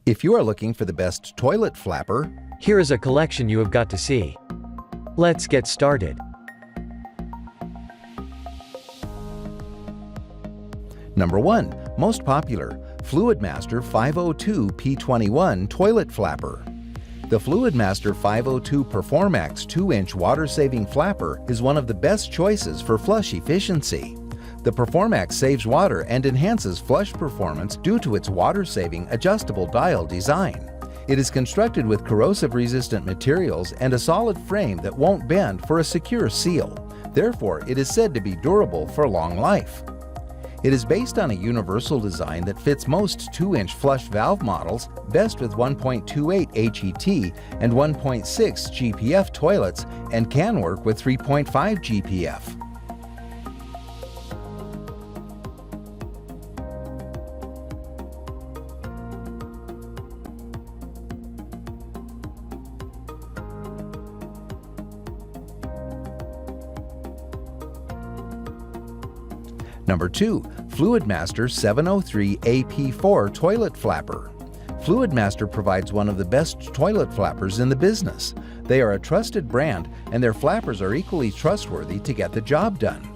If you are looking for the best toilet flapper, here is a collection you have got to see. Let's get started. Number 1. Most popular, Fluidmaster 502 P21 Toilet Flapper. The Fluidmaster 502 Performax 2-inch water-saving flapper is one of the best choices for flush efficiency. The Performax saves water and enhances flush performance due to its water-saving adjustable dial design. It is constructed with corrosive-resistant materials and a solid frame that won't bend for a secure seal. Therefore, it is said to be durable for long life. It is based on a universal design that fits most 2-inch flush valve models, best with 1.28 HET and 1.6 GPF toilets, and can work with 3.5 GPF. Number 2. Fluidmaster 703 AP4 Toilet Flapper. Fluidmaster provides one of the best toilet flappers in the business. They are a trusted brand, and their flappers are equally trustworthy to get the job done.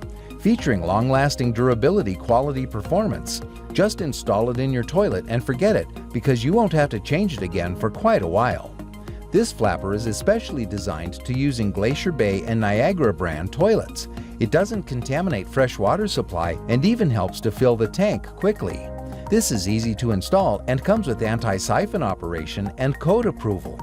Featuring long-lasting durability, quality performance. Just install it in your toilet and forget it, because you won't have to change it again for quite a while. This flapper is especially designed to use in Glacier Bay and Niagara brand toilets. It doesn't contaminate fresh water supply and even helps to fill the tank quickly. This is easy to install and comes with anti-siphon operation and code approval.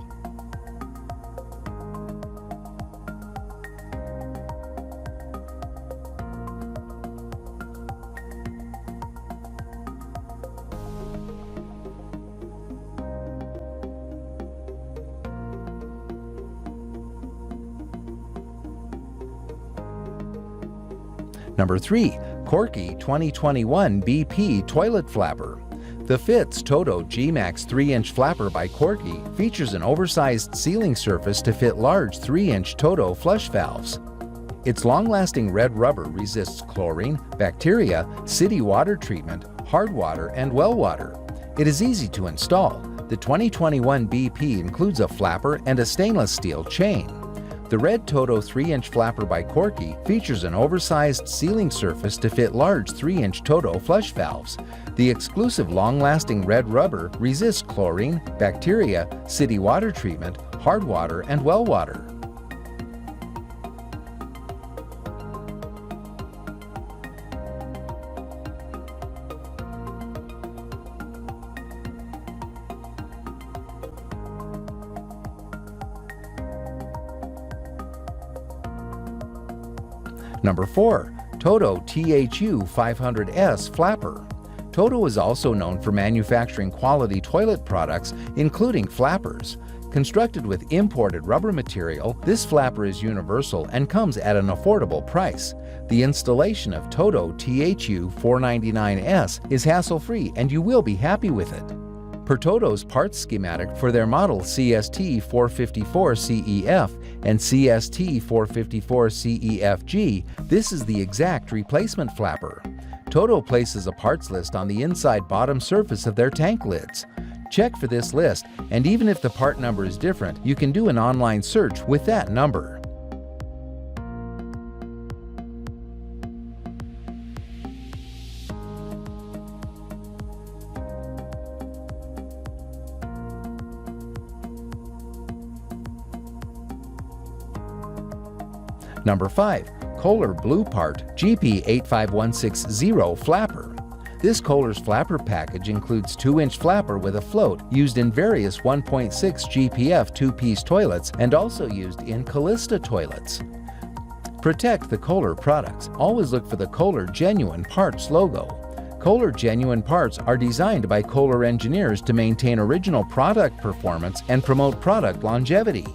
Number 3. Korky 2021 BP Toilet Flapper. The Fitz Toto G-Max 3-inch flapper by Korky features an oversized sealing surface to fit large 3-inch Toto flush valves. Its long-lasting red rubber resists chlorine, bacteria, city water treatment, hard water, and well water. It is easy to install. The 2021 BP includes a flapper and a stainless steel chain. The red Toto 3-inch flapper by Korky features an oversized sealing surface to fit large 3-inch Toto flush valves. The exclusive long-lasting red rubber resists chlorine, bacteria, city water treatment, hard water, and well water. Number 4. Toto THU 500S Flapper. Toto is also known for manufacturing quality toilet products, including flappers. Constructed with imported rubber material, this flapper is universal and comes at an affordable price. The installation of Toto THU 499S is hassle-free and you will be happy with it. Per Toto's parts schematic for their model CST 454CEF and CST 454CEFG, this is the exact replacement flapper. Toto places a parts list on the inside bottom surface of their tank lids. Check for this list, and even if the part number is different, you can do an online search with that number. Number 5. Kohler Blue Part GP85160 Flapper. This Kohler's flapper package includes 2-inch flapper with a float used in various 1.6 GPF 2-piece toilets and also used in Callista toilets. Protect the Kohler products. Always look for the Kohler Genuine Parts logo. Kohler Genuine Parts are designed by Kohler engineers to maintain original product performance and promote product longevity.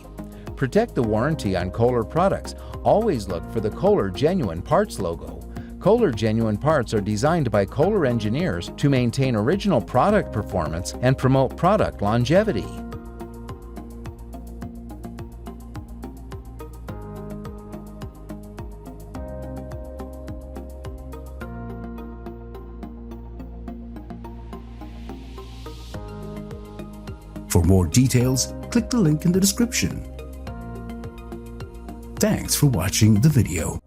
Protect the warranty on Kohler products. Always look for the Kohler Genuine Parts logo. Kohler Genuine Parts are designed by Kohler engineers to maintain original product performance and promote product longevity. For more details, click the link in the description. Thanks for watching the video.